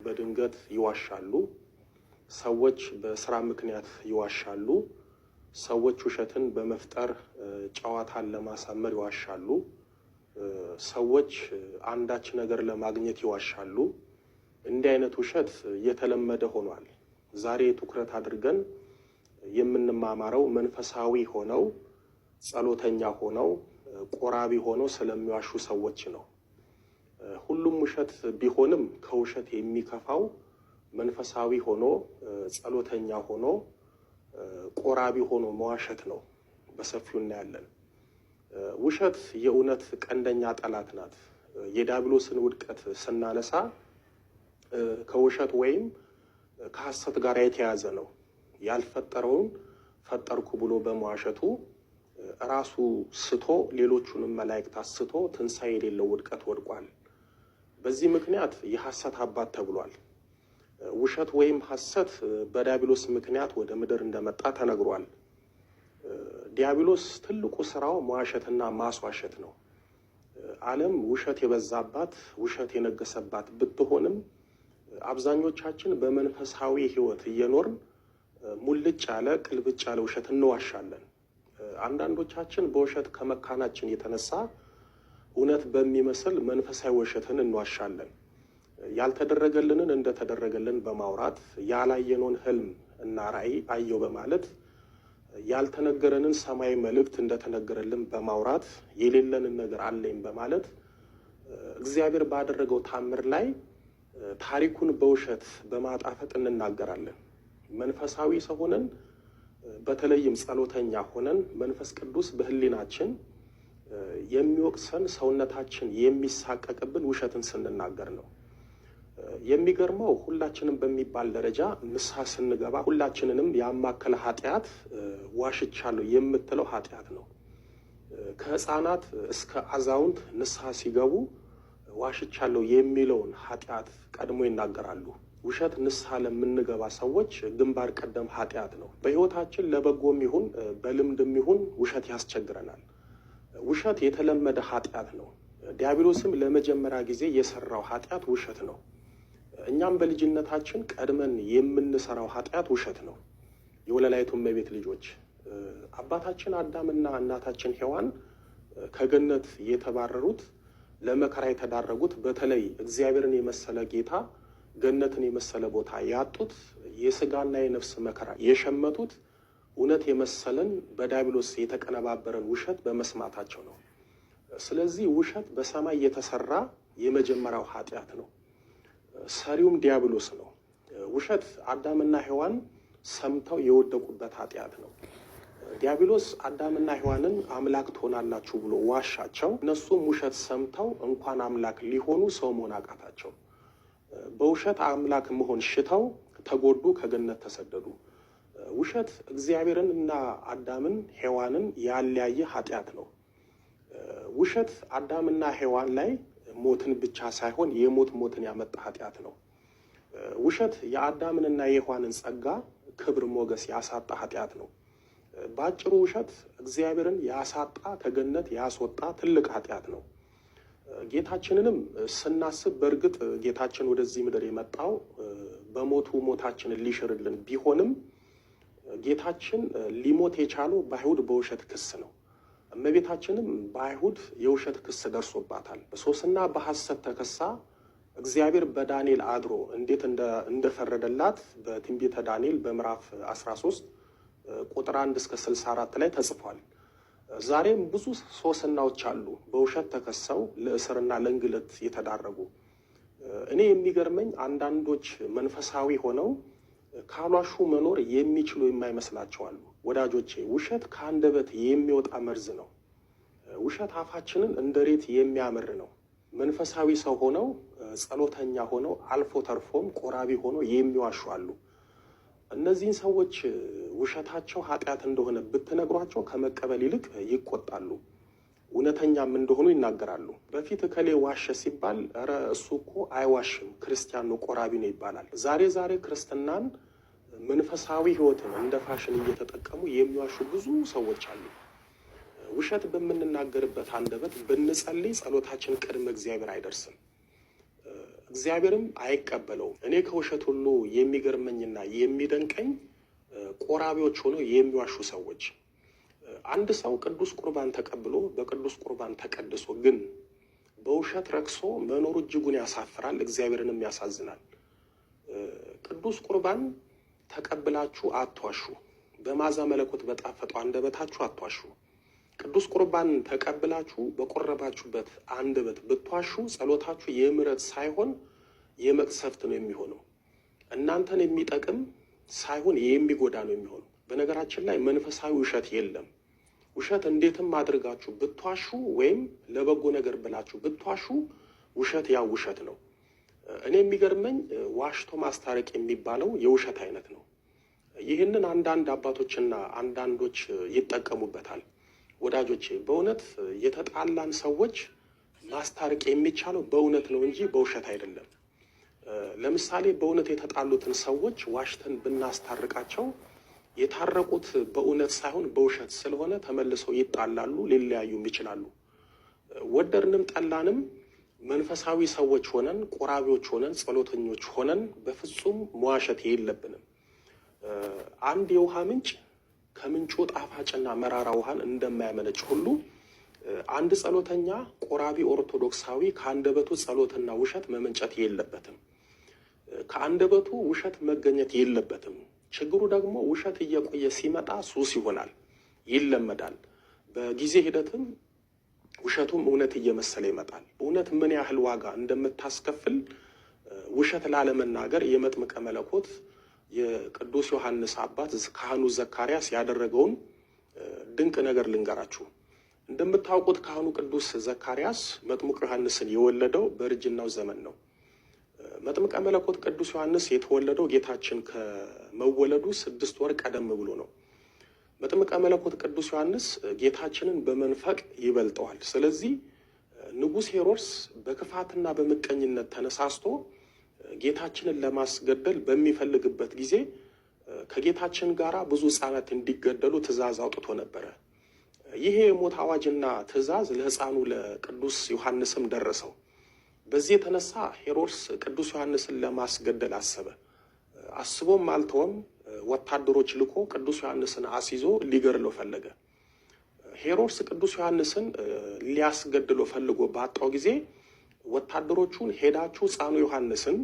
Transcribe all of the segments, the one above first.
በድንገት ይዋሻሉ። ሰዎች በስራ ምክንያት ይዋሻሉ። ሰዎች ውሸትን በመፍጠር ጨዋታን ለማሳመር ይዋሻሉ። ሰዎች አንዳች ነገር ለማግኘት ይዋሻሉ። እንዲህ አይነት ውሸት የተለመደ ሆኗል። ዛሬ ትኩረት አድርገን የምንማማረው መንፈሳዊ ሆነው ጸሎተኛ ሆነው ቆራቢ ሆነው ስለሚዋሹ ሰዎች ነው። ሁሉም ውሸት ቢሆንም ከውሸት የሚከፋው መንፈሳዊ ሆኖ ጸሎተኛ ሆኖ ቆራቢ ሆኖ መዋሸት ነው። በሰፊው እናያለን። ውሸት የእውነት ቀንደኛ ጠላት ናት። የዲያብሎስን ውድቀት ስናነሳ ከውሸት ወይም ከሐሰት ጋር የተያዘ ነው። ያልፈጠረውን ፈጠርኩ ብሎ በመዋሸቱ ራሱ ስቶ ሌሎቹንም መላእክት አስቶ ትንሣኤ የሌለው ውድቀት ወድቋል። በዚህ ምክንያት የሐሰት አባት ተብሏል። ውሸት ወይም ሐሰት በዲያብሎስ ምክንያት ወደ ምድር እንደመጣ ተነግሯል። ዲያብሎስ ትልቁ ስራው መዋሸትና ማስዋሸት ነው። ዓለም ውሸት የበዛባት ውሸት የነገሰባት ብትሆንም አብዛኞቻችን በመንፈሳዊ ሕይወት እየኖርን ሙልጭ ያለ ቅልብጭ ያለ ውሸት እንዋሻለን። አንዳንዶቻችን በውሸት ከመካናችን የተነሳ እውነት በሚመስል መንፈሳዊ ውሸትን እንዋሻለን። ያልተደረገልንን እንደተደረገልን በማውራት ያላየነውን ህልም እና ራእይ አየው በማለት ያልተነገረንን ሰማያዊ መልእክት እንደተነገረልን በማውራት የሌለንን ነገር አለኝ በማለት እግዚአብሔር ባደረገው ታምር ላይ ታሪኩን በውሸት በማጣፈጥ እንናገራለን። መንፈሳዊ ሰው ሆነን በተለይም ጸሎተኛ ሆነን መንፈስ ቅዱስ በህሊናችን የሚወቅሰን ሰውነታችን የሚሳቀቅብን ውሸትን ስንናገር ነው። የሚገርመው ሁላችንም በሚባል ደረጃ ንስሐ ስንገባ ሁላችንንም ያማከለ ኃጢአት ዋሽቻለሁ የምትለው ኃጢአት ነው። ከህፃናት እስከ አዛውንት ንስሐ ሲገቡ ዋሽቻለሁ የሚለውን ኃጢአት ቀድሞ ይናገራሉ። ውሸት ንስሐ ለምንገባ ሰዎች ግንባር ቀደም ኃጢአት ነው። በህይወታችን ለበጎም ይሁን በልምድም ይሁን ውሸት ያስቸግረናል። ውሸት የተለመደ ኃጢአት ነው። ዲያብሎስም ለመጀመሪያ ጊዜ የሰራው ኃጢአት ውሸት ነው። እኛም በልጅነታችን ቀድመን የምንሰራው ኃጢአት ውሸት ነው። የወለላይቱ እመቤት ልጆች አባታችን አዳምና እናታችን ሔዋን ከገነት የተባረሩት ለመከራ የተዳረጉት በተለይ እግዚአብሔርን የመሰለ ጌታ ገነትን የመሰለ ቦታ ያጡት የስጋና የነፍስ መከራ የሸመቱት እውነት የመሰለን በዲያብሎስ የተቀነባበረን ውሸት በመስማታቸው ነው። ስለዚህ ውሸት በሰማይ የተሰራ የመጀመሪያው ኃጢአት ነው። ሰሪውም ዲያብሎስ ነው። ውሸት አዳምና ሔዋን ሰምተው የወደቁበት ኃጢአት ነው። ዲያብሎስ አዳምና ሔዋንን አምላክ ትሆናላችሁ ብሎ ዋሻቸው። እነሱም ውሸት ሰምተው እንኳን አምላክ ሊሆኑ ሰው መሆን አቃታቸው። በውሸት አምላክ መሆን ሽተው ተጎዱ፣ ከገነት ተሰደዱ። ውሸት እግዚአብሔርን እና አዳምን ሔዋንን ያለያየ ኃጢአት ነው። ውሸት አዳምና ሔዋን ላይ ሞትን ብቻ ሳይሆን ሞትን ያመጣ ኃጢአት ነው። ውሸት የአዳምንና የሔዋንን ጸጋ፣ ክብር፣ ሞገስ ያሳጣ ኃጢአት ነው። በአጭሩ ውሸት እግዚአብሔርን ያሳጣ ከገነት ያስወጣ ትልቅ ኃጢአት ነው። ጌታችንንም ስናስብ በእርግጥ ጌታችን ወደዚህ ምድር የመጣው በሞቱ ሞታችንን ሊሽርልን ቢሆንም ጌታችን ሊሞት የቻለው በአይሁድ በውሸት ክስ ነው። እመቤታችንም በአይሁድ የውሸት ክስ ደርሶባታል። ሶስና በሐሰት ተከሳ እግዚአብሔር በዳንኤል አድሮ እንዴት እንደፈረደላት በትንቢተ ዳንኤል በምዕራፍ 13 ቁጥር 1 እስከ 64 ላይ ተጽፏል። ዛሬም ብዙ ሶስናዎች አሉ በውሸት ተከሰው ለእስርና ለእንግልት የተዳረጉ። እኔ የሚገርመኝ አንዳንዶች መንፈሳዊ ሆነው ካሏሹ መኖር የሚችሉ የማይመስላቸው አሉ። ወዳጆቼ ውሸት ከአንደበት የሚወጣ መርዝ ነው። ውሸት አፋችንን እንደ ሬት የሚያምር ነው። መንፈሳዊ ሰው ሆነው ጸሎተኛ ሆነው አልፎ ተርፎም ቆራቢ ሆነው የሚዋሹ አሉ። እነዚህን ሰዎች ውሸታቸው ኃጢአት እንደሆነ ብትነግሯቸው ከመቀበል ይልቅ ይቆጣሉ። እውነተኛም እንደሆኑ ይናገራሉ። በፊት እከሌ ዋሸ ሲባል ኧረ እሱ እኮ አይዋሽም ክርስቲያን ነው ቆራቢ ነው ይባላል። ዛሬ ክርስትናን መንፈሳዊ ህይወትን እንደ ፋሽን እየተጠቀሙ የሚዋሹ ብዙ ሰዎች አሉ። ውሸት በምንናገርበት አንደበት ብንጸልይ ጸሎታችን ቅድመ እግዚአብሔር አይደርስም። እግዚአብሔርም አይቀበለውም። እኔ ከውሸት ሁሉ የሚገርመኝና የሚደንቀኝ ቆራቢዎች ሆነው የሚዋሹ ሰዎች። አንድ ሰው ቅዱስ ቁርባን ተቀብሎ በቅዱስ ቁርባን ተቀድሶ ግን በውሸት ረክሶ መኖሩ እጅጉን ያሳፍራል፣ እግዚአብሔርንም ያሳዝናል። ቅዱስ ቁርባን ተቀብላችሁ አትዋሹ። በማዛ መለኮት በጣፈጠው አንደበታችሁ አትዋሹ። ቅዱስ ቁርባን ተቀብላችሁ በቆረባችሁበት አንደበት ብትዋሹ ጸሎታችሁ የምሕረት ሳይሆን የመቅሰፍት ነው የሚሆነው። እናንተን የሚጠቅም ሳይሆን የሚጎዳ ነው የሚሆነው። በነገራችን ላይ መንፈሳዊ ውሸት የለም። ውሸት እንዴትም አድርጋችሁ ብትዋሹ ወይም ለበጎ ነገር ብላችሁ ብትዋሹ ውሸት ያው ውሸት ነው። እኔ የሚገርመኝ ዋሽቶ ማስታረቅ የሚባለው የውሸት አይነት ነው። ይህንን አንዳንድ አባቶችና አንዳንዶች ይጠቀሙበታል። ወዳጆቼ በእውነት የተጣላን ሰዎች ማስታረቅ የሚቻለው በእውነት ነው እንጂ በውሸት አይደለም። ለምሳሌ በእውነት የተጣሉትን ሰዎች ዋሽተን ብናስታርቃቸው የታረቁት በእውነት ሳይሆን በውሸት ስለሆነ ተመልሰው ይጣላሉ፣ ሊለያዩም ይችላሉ። ወደድንም ጠላንም መንፈሳዊ ሰዎች ሆነን ቆራቢዎች ሆነን ጸሎተኞች ሆነን በፍጹም መዋሸት የለብንም። አንድ የውሃ ምንጭ ከምንጩ ጣፋጭና መራራ ውሃን እንደማያመነጭ ሁሉ አንድ ጸሎተኛ ቆራቢ ኦርቶዶክሳዊ ከአንደበቱ ጸሎትና ውሸት መመንጨት የለበትም። ከአንደበቱ ውሸት መገኘት የለበትም። ችግሩ ደግሞ ውሸት እየቆየ ሲመጣ ሱስ ይሆናል፣ ይለመዳል። በጊዜ ሂደትም ውሸቱም እውነት እየመሰለ ይመጣል። እውነት ምን ያህል ዋጋ እንደምታስከፍል ውሸት ላለመናገር የመጥምቀ መለኮት የቅዱስ ዮሐንስ አባት ካህኑ ዘካርያስ ያደረገውን ድንቅ ነገር ልንገራችሁ። እንደምታውቁት ካህኑ ቅዱስ ዘካርያስ መጥምቁ ዮሐንስን የወለደው በእርጅናው ዘመን ነው። መጥምቀ መለኮት ቅዱስ ዮሐንስ የተወለደው ጌታችን ከመወለዱ 6 ወር ቀደም ብሎ ነው። መጥምቀ መለኮት ቅዱስ ዮሐንስ ጌታችንን በመንፈቅ ይበልጠዋል። ስለዚህ ንጉሥ ሄሮድስ በክፋትና በምቀኝነት ተነሳስቶ ጌታችንን ለማስገደል በሚፈልግበት ጊዜ ከጌታችን ጋር ብዙ ሕፃናት እንዲገደሉ ትእዛዝ አውጥቶ ነበረ። ይሄ የሞት አዋጅና ትእዛዝ ለሕፃኑ ለቅዱስ ዮሐንስም ደረሰው። በዚህ የተነሳ ሄሮድስ ቅዱስ ዮሐንስን ለማስገደል አሰበ። አስቦም አልተወም። ወታደሮች ልኮ ቅዱስ ዮሐንስን አስይዞ ሊገድለው ፈለገ። ሄሮድስ ቅዱስ ዮሐንስን ሊያስገድለው ፈልጎ ባጣው ጊዜ ወታደሮቹን ሄዳችሁ ሕፃኑ ዮሐንስን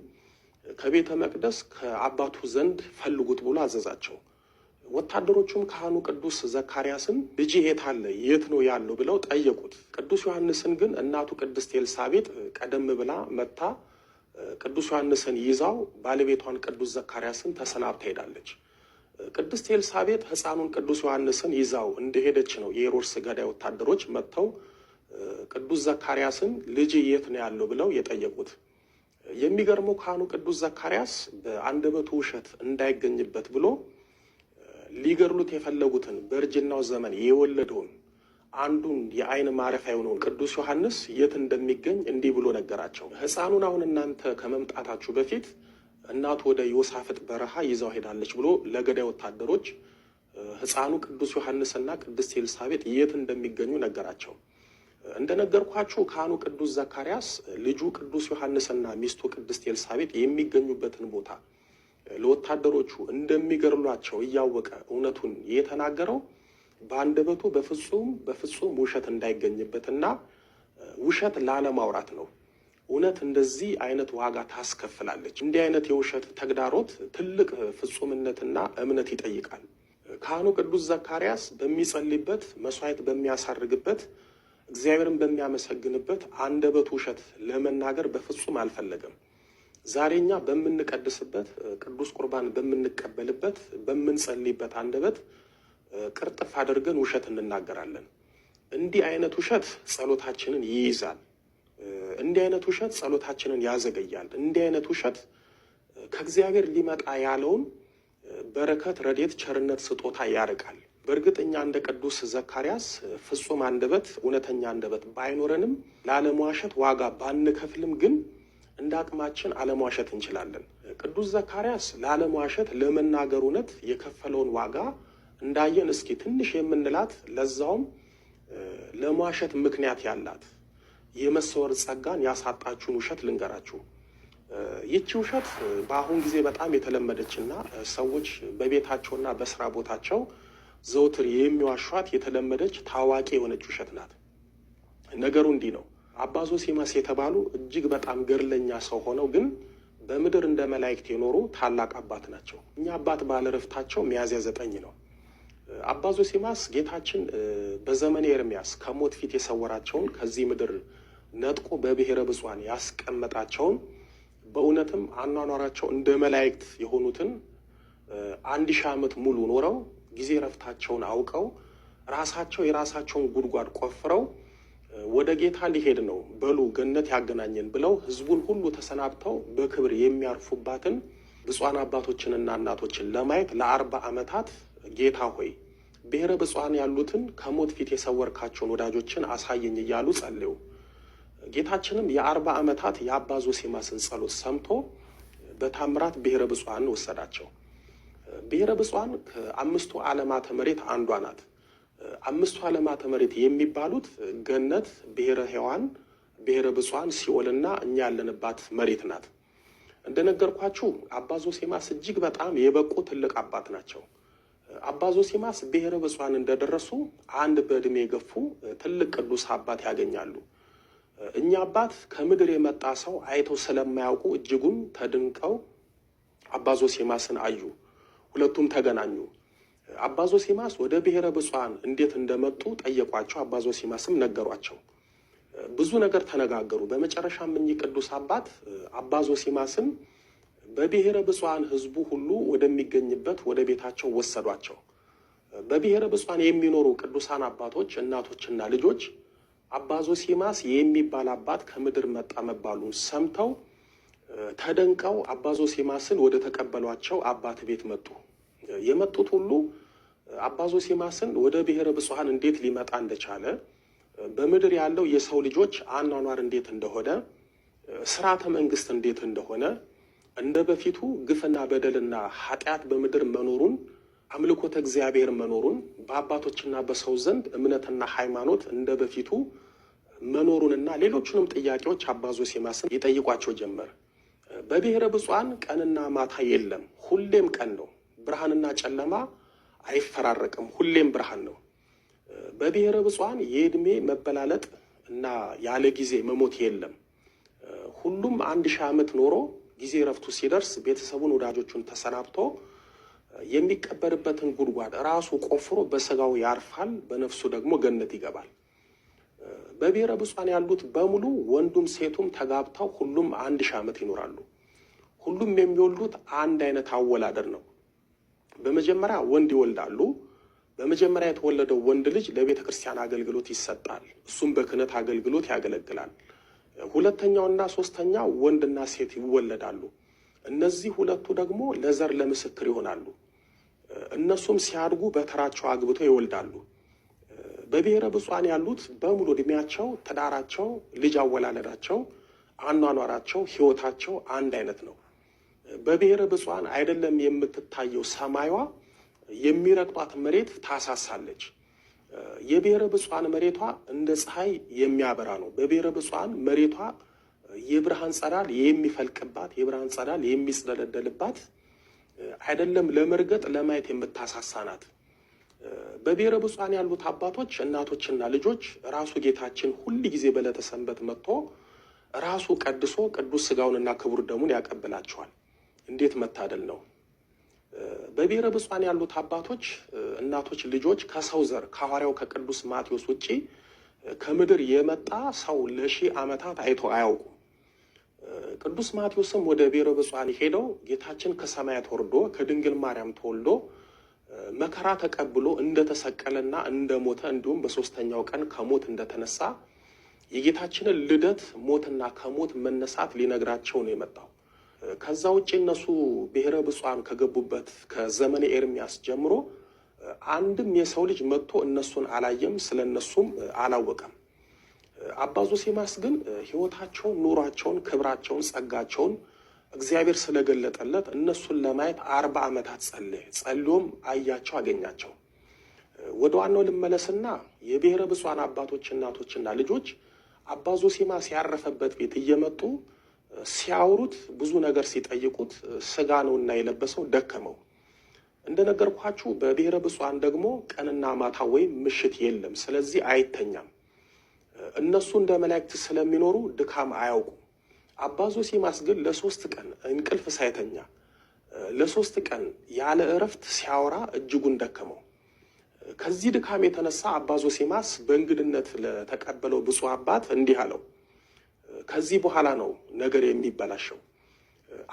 ከቤተ መቅደስ ከአባቱ ዘንድ ፈልጉት ብሎ አዘዛቸው። ወታደሮቹም ካህኑ ቅዱስ ዘካርያስን ልጅ የት አለ የት ነው ያለው ብለው ጠየቁት። ቅዱስ ዮሐንስን ግን እናቱ ቅድስት ኤልሳቤጥ ቀደም ብላ መጥታ ቅዱስ ዮሐንስን ይዛው ባለቤቷን ቅዱስ ዘካርያስን ተሰናብታ ሄዳለች። ቅድስት ኤልሳቤጥ ሕፃኑን ቅዱስ ዮሐንስን ይዛው እንደሄደች ነው የሄሮድስ ገዳይ ወታደሮች መጥተው ቅዱስ ዘካርያስን ልጅ የት ነው ያለው ብለው የጠየቁት። የሚገርመው ካህኑ ቅዱስ ዘካርያስ በአንደበቱ ውሸት እንዳይገኝበት ብሎ ሊገድሉት የፈለጉትን በእርጅናው ዘመን የወለደውን አንዱን የዓይን ማረፊያ የሆነውን ቅዱስ ዮሐንስ የት እንደሚገኝ እንዲህ ብሎ ነገራቸው። ሕፃኑን አሁን እናንተ ከመምጣታችሁ በፊት እናቱ ወደ ዮሳፍጥ በረሃ ይዛው ሄዳለች ብሎ ለገዳይ ወታደሮች ሕፃኑ ቅዱስ ዮሐንስና ቅድስት ኤልሳቤጥ የት እንደሚገኙ ነገራቸው። እንደነገርኳችሁ ካህኑ ቅዱስ ዘካርያስ ልጁ ቅዱስ ዮሐንስና ሚስቱ ቅድስት ኤልሳቤጥ የሚገኙበትን ቦታ ለወታደሮቹ እንደሚገድሏቸው እያወቀ እውነቱን የተናገረው በአንደበቱ በፍጹም ውሸት እንዳይገኝበትና ውሸት ላለማውራት ነው። እውነት እንደዚህ አይነት ዋጋ ታስከፍላለች። እንዲህ አይነት የውሸት ተግዳሮት ትልቅ ፍጹምነትና እምነት ይጠይቃል። ካህኑ ቅዱስ ዘካርያስ በሚጸልይበት መስዋዕት በሚያሳርግበት እግዚአብሔርን በሚያመሰግንበት አንደበቱ ውሸት ለመናገር በፍጹም አልፈለገም። ዛሬኛ በምንቀድስበት ቅዱስ ቁርባን በምንቀበልበት በምንጸልይበት አንደበት ቅርጥፍ አድርገን ውሸት እንናገራለን። እንዲህ አይነት ውሸት ጸሎታችንን ይይዛል። እንዲህ አይነት ውሸት ጸሎታችንን ያዘገያል። እንዲህ አይነት ውሸት ከእግዚአብሔር ሊመጣ ያለውን በረከት፣ ረድኤት፣ ቸርነት፣ ስጦታ ያርቃል። በእርግጥ እኛ እንደ ቅዱስ ዘካርያስ ፍጹም አንደበት፣ እውነተኛ አንደበት ባይኖረንም ላለመዋሸት ዋጋ ባንከፍልም ግን እንደ አቅማችን አለመዋሸት እንችላለን። ቅዱስ ዘካርያስ ላለመዋሸት ለመናገር እውነት የከፈለውን ዋጋ እንዳየን እስኪ ትንሽ የምንላት ለዛውም ለመዋሸት ምክንያት ያላት የመሰወር ጸጋን ያሳጣችሁን ውሸት ልንገራችሁ። ይህች ውሸት በአሁን ጊዜ በጣም የተለመደችና ሰዎች በቤታቸውና በስራ ቦታቸው ዘውትር የሚዋሿት የተለመደች ታዋቂ የሆነች ውሸት ናት። ነገሩ እንዲህ ነው። አባ ዞሲማስ የተባሉ እጅግ በጣም ገድለኛ ሰው ሆነው ግን በምድር እንደ መላእክት የኖሩ ታላቅ አባት ናቸው። እኛ አባት ባለ ዕረፍታቸው ሚያዝያ 9 ነው። አባ ዞሲማስ ጌታችን በዘመነ ኤርምያስ ከሞት ፊት የሰወራቸውን ከዚህ ምድር ነጥቆ በብሔረ ብፁዓን ያስቀመጣቸውን በእውነትም አኗኗራቸው እንደ መላእክት የሆኑትን 1000 ዓመት ሙሉ ኖረው ጊዜ ዕረፍታቸውን አውቀው ራሳቸው የራሳቸውን ጉድጓድ ቆፍረው ወደ ጌታ ሊሄድ ነው በሉ ገነት ያገናኘን ብለው ህዝቡን ሁሉ ተሰናብተው በክብር የሚያርፉባትን ብፁዓን አባቶችንና እናቶችን ለማየት ለ40 ዓመታት ጌታ ሆይ ብሔረ ብፁዓን ያሉትን ከሞት ፊት የሰወርካቸውን ወዳጆችን አሳየኝ እያሉ ጸልዩ። ጌታችንም የ40 ዓመታት የአባ ዞሲማስን ጸሎት ሰምቶ በታምራት ብሔረ ብፁዓን ወሰዳቸው። ብሔረ ብፁዓን ከ5ቱ ዓለማተ መሬት አንዷ ናት። 5ቱ ዓለማተ መሬት የሚባሉት ገነት፣ ብሔረ ሕያዋን፣ ብሔረ ብፁዓን፣ ሲኦልና እኛ ያለንባት መሬት ናት። እንደነገርኳችሁ አባ ዞሲማስ እጅግ በጣም የበቁ ትልቅ አባት ናቸው። አባ ዞሲማስ ብሔረ ብፁዓን እንደደረሱ አንድ በዕድሜ የገፉ ትልቅ ቅዱስ አባት ያገኛሉ። እኛ አባት ከምድር የመጣ ሰው አይተው ስለማያውቁ እጅጉን ተድንቀው አባ ዞሲማስን አዩ። ሁለቱም ተገናኙ። አባ ዞሲማስ ወደ ብሔረ ብፁዓን እንዴት እንደመጡ ጠየቋቸው። አባ ዞሲማስም ነገሯቸው። ብዙ ነገር ተነጋገሩ። በመጨረሻም እኚህ ቅዱስ አባት አባ ዞሲማስን በብሔረ ብፁዓን ህዝቡ ሁሉ ወደሚገኝበት ወደ ቤታቸው ወሰዷቸው። በብሔረ ብፁዓን የሚኖሩ ቅዱሳን አባቶች፣ እናቶችና ልጆች አባ ዞሲማስ የሚባል አባት ከምድር መጣ መባሉን ሰምተው ተደንቀው አባ ዞሲማስን ወደ ተቀበሏቸው አባት ቤት መጡ። የመጡት ሁሉ አባ ዞሲማስን ወደ ብሔረ ብፁዓን እንዴት ሊመጣ እንደቻለ፣ በምድር ያለው የሰው ልጆች አኗኗር እንዴት እንደሆነ፣ ስርዓተ መንግስት እንዴት እንደሆነ፣ እንደ በፊቱ ግፍና በደልና ኃጢአት በምድር መኖሩን፣ አምልኮተ እግዚአብሔር መኖሩን፣ በአባቶችና በሰው ዘንድ እምነትና ሃይማኖት እንደ በፊቱ መኖሩንና ሌሎቹንም ጥያቄዎች አባ ዞሲማስን ይጠይቋቸው ጀመር። በብሔረ ብፁዓን ቀንና ማታ የለም፣ ሁሌም ቀን ነው። ብርሃንና ጨለማ አይፈራረቅም፣ ሁሌም ብርሃን ነው። በብሔረ ብፁዓን የዕድሜ መበላለጥ እና ያለ ጊዜ መሞት የለም። ሁሉም 1000 ዓመት ኖሮ ጊዜ ዕረፍቱ ሲደርስ ቤተሰቡን ወዳጆቹን ተሰናብቶ የሚቀበርበትን ጉድጓድ ራሱ ቆፍሮ በስጋው ያርፋል፣ በነፍሱ ደግሞ ገነት ይገባል። በብሔረ ብፁዓን ያሉት በሙሉ ወንዱም ሴቱም ተጋብተው ሁሉም 1000 ዓመት ይኖራሉ። ሁሉም የሚወልዱት አንድ አይነት አወላደር ነው። በመጀመሪያ ወንድ ይወልዳሉ። በመጀመሪያ የተወለደው ወንድ ልጅ ለቤተ ክርስቲያን አገልግሎት ይሰጣል። እሱም በክህነት አገልግሎት ያገለግላል። ሁለተኛውና ሶስተኛው ወንድና ሴት ይወለዳሉ። እነዚህ ሁለቱ ደግሞ ለዘር ለምስክር ይሆናሉ። እነሱም ሲያድጉ በተራቸው አግብተው ይወልዳሉ። በብሔረ ብፁዓን ያሉት በሙሉ እድሜያቸው፣ ትዳራቸው፣ ልጅ አወላለዳቸው፣ አኗኗራቸው፣ ህይወታቸው አንድ አይነት ነው። በብሔረ ብፁዓን አይደለም የምትታየው ሰማይዋ፣ የሚረግጧት መሬት ታሳሳለች። የብሔረ ብፁዓን መሬቷ እንደ ፀሐይ የሚያበራ ነው። በብሔረ ብፁዓን መሬቷ የብርሃን ጸዳል የሚፈልቅባት፣ የብርሃን ጸዳል የሚጽደለደልባት፣ አይደለም ለመርገጥ ለማየት የምታሳሳ ናት። በብሔረ ብፁዓን ያሉት አባቶች፣ እናቶችና ልጆች ራሱ ጌታችን ሁል ጊዜ በዕለተ ሰንበት መጥቶ ራሱ ቀድሶ ቅዱስ ስጋውንና ክቡር ደሙን ያቀብላቸዋል። እንዴት መታደል ነው! በብሔረ ብፁዓን ያሉት አባቶች፣ እናቶች፣ ልጆች ከሰው ዘር ከሐዋርያው ከቅዱስ ማቴዎስ ውጪ ከምድር የመጣ ሰው ለ1000 ዓመታት አይቶ አያውቁም። ቅዱስ ማቴዎስም ወደ ብሔረ ብፁዓን ሄደው ጌታችን ከሰማያት ወርዶ ከድንግል ማርያም ተወልዶ መከራ ተቀብሎ እንደተሰቀለና እንደሞተ እንዲሁም በ3ኛው ቀን ከሞት እንደተነሳ የጌታችንን ልደት፣ ሞትና ከሞት መነሳት ሊነግራቸው ነው የመጣው። ከዛ ውጭ እነሱ ብሔረ ብፁዓን ከገቡበት ከዘመነ ኤርምያስ ጀምሮ አንድም የሰው ልጅ መጥቶ እነሱን አላየም፣ ስለ እነሱም አላወቀም። አባ ዞሲማስ ግን ህይወታቸውን፣ ኑሯቸውን፣ ክብራቸውን፣ ጸጋቸውን እግዚአብሔር ስለገለጠለት እነሱን ለማየት 40 ዓመታት ጸልዮም አያቸው፣ አገኛቸው። ወደ ዋናው ልመለስና የብሔረ ብፁዓን አባቶች፣ እናቶችና ልጆች አባ ዞሲማስ ያረፈበት ቤት እየመጡ ሲያወሩት ብዙ ነገር ሲጠይቁት ስጋ ነውና የለበሰው ደከመው። እንደነገርኳችሁ በብሔረ ብፁዓን ደግሞ ቀንና ማታ ወይም ምሽት የለም። ስለዚህ አይተኛም። እነሱ እንደ መላእክት ስለሚኖሩ ድካም አያውቁም። አባ ዞሲማስ ግን ለ3 ቀን እንቅልፍ ሳይተኛ ለ3 ቀን ያለ እረፍት ሲያወራ እጅጉን ደከመው። ከዚህ ድካም የተነሳ አባ ዞሲማስ በእንግድነት ለተቀበለው ብፁዕ አባት እንዲህ አለው፣ ከዚህ በኋላ ነው ነገር የሚበላሸው።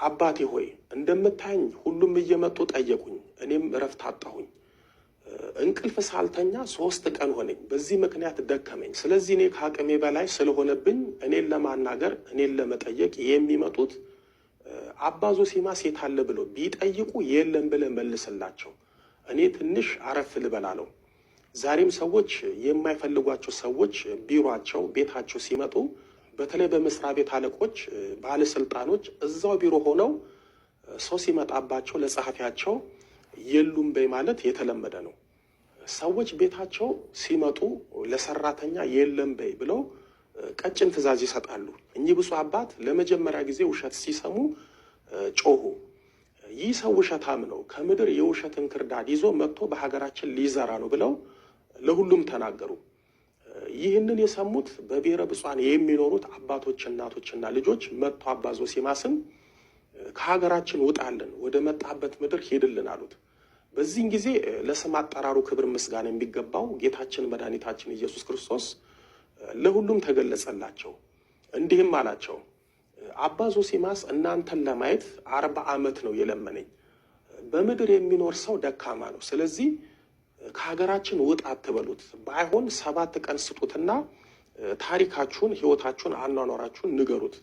አባቴ ሆይ እንደምታየኝ ሁሉም እየመጡ ጠየቁኝ፣ እኔም እረፍት አጣሁኝ። እንቅልፍ ሳልተኛ 3 ቀን ሆነኝ። በዚህ ምክንያት ደከመኝ። ስለዚህ እኔ ከአቅሜ በላይ ስለሆነብኝ እኔን ለማናገር እኔን ለመጠየቅ የሚመጡት አባ ዞሲማስ የት አለ ብለው ቢጠይቁ የለም ብለህ መልስላቸው፣ እኔ ትንሽ አረፍ ልበላለው። ዛሬም ሰዎች የማይፈልጓቸው ሰዎች ቢሮአቸው ቤታቸው ሲመጡ በተለይ በመስሪያ ቤት አለቆች፣ ባለስልጣኖች እዛው ቢሮ ሆነው ሰው ሲመጣባቸው ለጸሐፊያቸው የሉም በይ ማለት የተለመደ ነው። ሰዎች ቤታቸው ሲመጡ ለሰራተኛ የለም በይ ብለው ቀጭን ትዕዛዝ ይሰጣሉ። እኚህ ብፁዕ አባት ለመጀመሪያ ጊዜ ውሸት ሲሰሙ ጮሁ። ይህ ሰው ውሸታም ነው፣ ከምድር የውሸት እንክርዳድ ይዞ መጥቶ በሀገራችን ሊዘራ ነው ብለው ለሁሉም ተናገሩ። ይህንን የሰሙት በብሔረ ብፁዓን የሚኖሩት አባቶች፣ እናቶችና ልጆች መጥቶ አባ ዞሲማስን ከሀገራችን ውጣልን፣ ወደ መጣበት ምድር ሄድልን አሉት። በዚህን ጊዜ ለስም አጠራሩ ክብር ምስጋና የሚገባው ጌታችን መድኃኒታችን ኢየሱስ ክርስቶስ ለሁሉም ተገለጸላቸው። እንዲህም አላቸው፣ አባ ዞሲማስ እናንተን ለማየት 40 ዓመት ነው የለመነኝ። በምድር የሚኖር ሰው ደካማ ነው። ስለዚህ ከሀገራችን ውጣ አትበሉት፣ ባይሆን 7 ቀን ስጡትና ታሪካችሁን፣ ሕይወታችሁን፣ አኗኗራችሁን ንገሩት።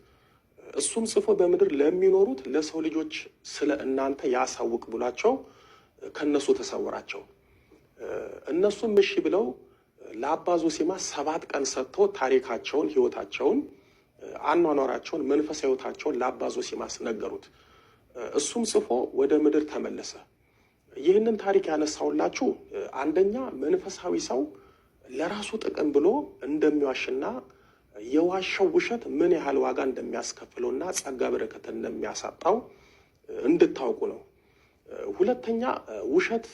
እሱም ጽፎ በምድር ለሚኖሩት ለሰው ልጆች ስለ እናንተ ያሳውቅ ብሏቸው ከነሱ ተሰወራቸው። እነሱም እሺ ብለው ለአባ ዞሲማስ 7 ቀን ሰጥተው ታሪካቸውን፣ ሕይወታቸውን፣ አኗኗራቸውን፣ መንፈሳዊ ሕይወታቸውን ለአባ ዞሲማስ ነገሩት። እሱም ጽፎ ወደ ምድር ተመለሰ። ይህንን ታሪክ ያነሳውላችሁ አንደኛ መንፈሳዊ ሰው ለራሱ ጥቅም ብሎ እንደሚዋሽና የዋሻው ውሸት ምን ያህል ዋጋ እንደሚያስከፍለውና ጸጋ በረከት እንደሚያሳጣው እንድታውቁ ነው። ሁለተኛ ውሸት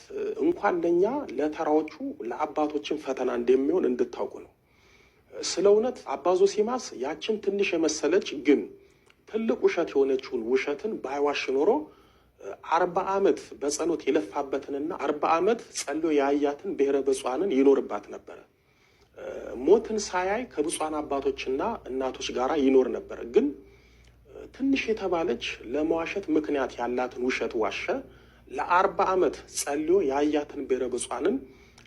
እንኳን ለኛ ለተራዎቹ ለአባቶችን ፈተና እንደሚሆን እንድታውቁ ነው። ስለ እውነት አባ ዞሲማስ ያችን ትንሽ የመሰለች ግን ትልቅ ውሸት የሆነችውን ውሸትን ባይዋሽ ኖሮ 40 ዓመት በጸሎት የለፋበትንና 40 ዓመት ጸልዮ ያያትን ብሔረ ብፁዓንን ይኖርባት ነበረ። ሞትን ሳያይ ከብፁዓን አባቶችና እናቶች ጋር ይኖር ነበረ። ግን ትንሽ የተባለች ለመዋሸት ምክንያት ያላትን ውሸት ዋሸ። ለ40 ዓመት ጸልዮ ያያትን ብሔረ ብፁዓንን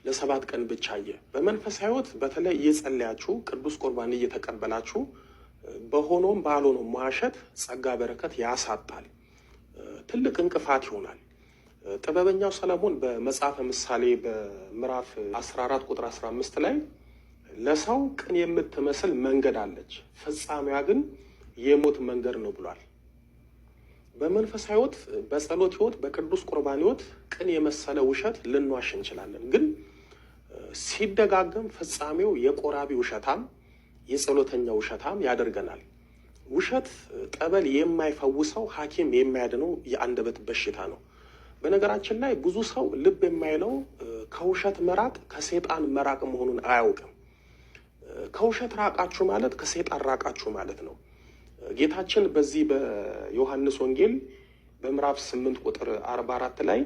ለ7 ቀን ብቻ አየ። በመንፈሳዊ ሕይወት በተለይ እየጸለያችሁ ቅዱስ ቁርባን እየተቀበላችሁ በሆኖም ባልሆኖም መዋሸት ጸጋ በረከት ያሳጣል፣ ትልቅ እንቅፋት ይሆናል። ጥበበኛው ሰለሞን በመጽሐፈ ምሳሌ በምዕራፍ 14 ቁጥር 15 ላይ ለሰው ቅን የምትመስል መንገድ አለች፣ ፍጻሜዋ ግን የሞት መንገድ ነው ብሏል። በመንፈሳዊ ሕይወት፣ በጸሎት ሕይወት፣ በቅዱስ ቁርባን ሕይወት ቅን የመሰለ ውሸት ልንዋሽ እንችላለን። ግን ሲደጋገም ፍጻሜው የቆራቢ ውሸታም፣ የጸሎተኛ ውሸታም ያደርገናል። ውሸት ጠበል የማይፈውሰው ሐኪም የማያድነው የአንደበት በሽታ ነው። በነገራችን ላይ ብዙ ሰው ልብ የማይለው ከውሸት መራቅ ከሰይጣን መራቅ መሆኑን አያውቅም። ከውሸት ራቃችሁ ማለት ከሰይጣን ራቃችሁ ማለት ነው። ጌታችን በዚህ በዮሐንስ ወንጌል በምዕራፍ 8 ቁጥር 44 ላይ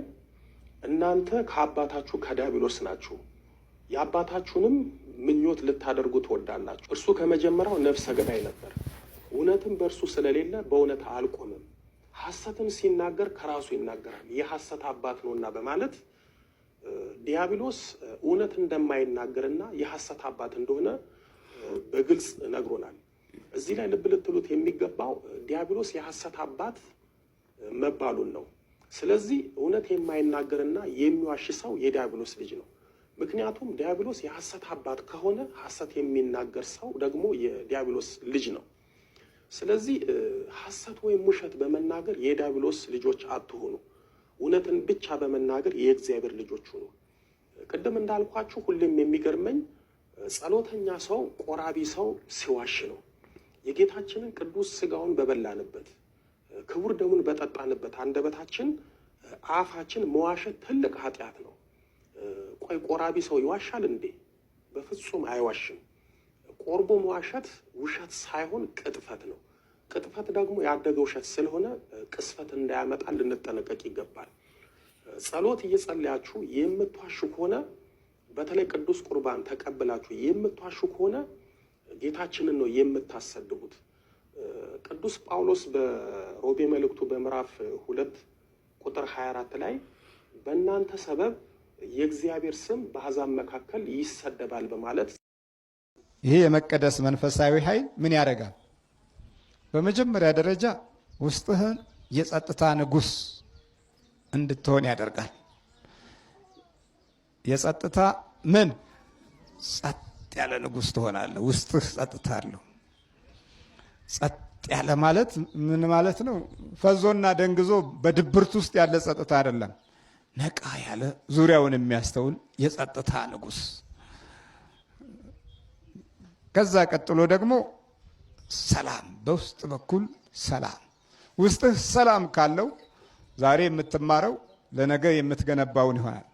እናንተ ከአባታችሁ ከዲያብሎስ ናችሁ፣ የአባታችሁንም ምኞት ልታደርጉ ትወዳላችሁ። እርሱ ከመጀመሪያው ነፍሰ ገዳይ ነበር፣ እውነትም በእርሱ ስለሌለ በእውነት አልቆምም፣ ሐሰትን ሲናገር ከራሱ ይናገራል፣ የሐሰት አባት ነውና በማለት ዲያብሎስ እውነት እንደማይናገርና የሐሰት አባት እንደሆነ በግልጽ ነግሮናል። እዚህ ላይ ልብ ልትሉት የሚገባው ዲያብሎስ የሐሰት አባት መባሉን ነው። ስለዚህ እውነት የማይናገርና የሚዋሽ ሰው የዲያብሎስ ልጅ ነው። ምክንያቱም ዲያብሎስ የሐሰት አባት ከሆነ ሐሰት የሚናገር ሰው ደግሞ የዲያብሎስ ልጅ ነው። ስለዚህ ሐሰት ወይም ውሸት በመናገር የዲያብሎስ ልጆች አትሆኑ፣ እውነትን ብቻ በመናገር የእግዚአብሔር ልጆች ሁኑ። ቅድም እንዳልኳችሁ ሁሌም የሚገርመኝ ጸሎተኛ ሰው ቆራቢ ሰው ሲዋሽ ነው። የጌታችንን ቅዱስ ሥጋውን በበላንበት ክቡር ደሙን በጠጣንበት አንደበታችን አፋችን መዋሸት ትልቅ ኃጢአት ነው። ቆይ ቆራቢ ሰው ይዋሻል እንዴ? በፍጹም አይዋሽም። ቆርቦ መዋሸት ውሸት ሳይሆን ቅጥፈት ነው። ቅጥፈት ደግሞ ያደገ ውሸት ስለሆነ ቅስፈት እንዳያመጣ ልንጠነቀቅ ይገባል። ጸሎት እየጸለያችሁ የምትዋሹ ከሆነ በተለይ ቅዱስ ቁርባን ተቀብላችሁ የምትዋሹ ከሆነ ጌታችንን ነው የምታሰድቡት። ቅዱስ ጳውሎስ በሮሜ መልእክቱ በምዕራፍ 2 ቁጥር 24 ላይ በእናንተ ሰበብ የእግዚአብሔር ስም በአሕዛብ መካከል ይሰደባል በማለት ይሄ የመቀደስ መንፈሳዊ ኃይል ምን ያደርጋል? በመጀመሪያ ደረጃ ውስጥህን የጸጥታ ንጉሥ እንድትሆን ያደርጋል። የጸጥታ ምን ጸጥ ያለ ንጉሥ ትሆናለህ። ውስጥህ ጸጥታ አለው። ጸጥ ያለ ማለት ምን ማለት ነው? ፈዞና ደንግዞ በድብርት ውስጥ ያለ ጸጥታ አይደለም። ነቃ ያለ ዙሪያውን የሚያስተውል የጸጥታ ንጉሥ። ከዛ ቀጥሎ ደግሞ ሰላም፣ በውስጥ በኩል ሰላም። ውስጥህ ሰላም ካለው ዛሬ የምትማረው ለነገ የምትገነባውን ይሆናል።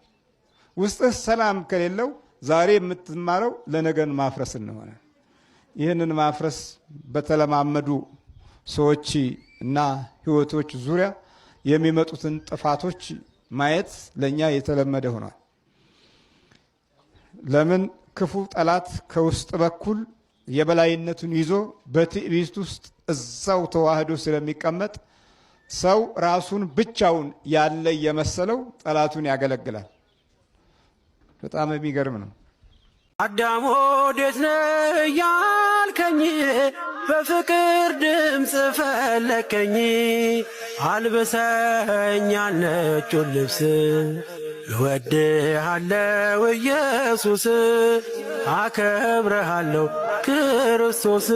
ውስጥህ ሰላም ከሌለው ዛሬ የምትማረው ለነገን ማፍረስ እንሆናል። ይህንን ማፍረስ በተለማመዱ ሰዎች እና ህይወቶች ዙሪያ የሚመጡትን ጥፋቶች ማየት ለኛ የተለመደ ሆኗል። ለምን? ክፉ ጠላት ከውስጥ በኩል የበላይነቱን ይዞ በትዕቢት ውስጥ እዛው ተዋህዶ ስለሚቀመጥ ሰው ራሱን ብቻውን ያለ የመሰለው ጠላቱን ያገለግላል። በጣም የሚገርም ነው። አዳም ወዴት ነህ ያልከኝ፣ በፍቅር ድምፅ ፈለከኝ። አልብሰኝ ነጩን ልብስ፣ እወድሃለሁ ኢየሱስ፣ አከብረሃለሁ ክርስቶስ።